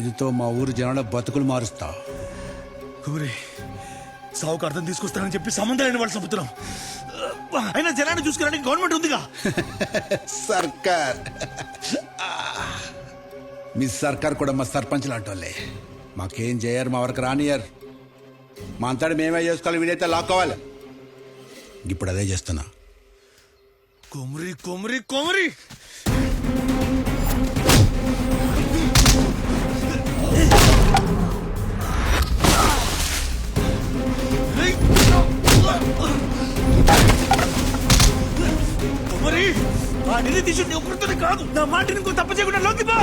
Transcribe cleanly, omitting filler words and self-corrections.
ఇదితో మా ఊరు జనాల బతుకులు మారుస్తా. కుమరి సావుకు అర్థం తీసుకొస్తానని చెప్పి సంబంధాలని వాళ్ళు చంపుతున్నాం. అయినా జనాన్ని చూసుకోవడానికి గవర్నమెంట్ ఉందిగా. సర్కార్ మీ సర్కార్ కూడా మా సర్పంచ్ లాంటి వాళ్ళే. మాకేం చేయరు, మా వరకు రానియర్. మా అంతటి మేమే చేసుకోవాలి, వీడైతే లాక్కోవాలి. ఇప్పుడు అదే చేస్తున్నా. కుమరి కుమరి కుమరి కుమరి ఆ నిధి తీసుకుని ఒక్కరితోనే కాదు, నా మాటని ఇంకో తప్ప చేయకుండా లోకి పో.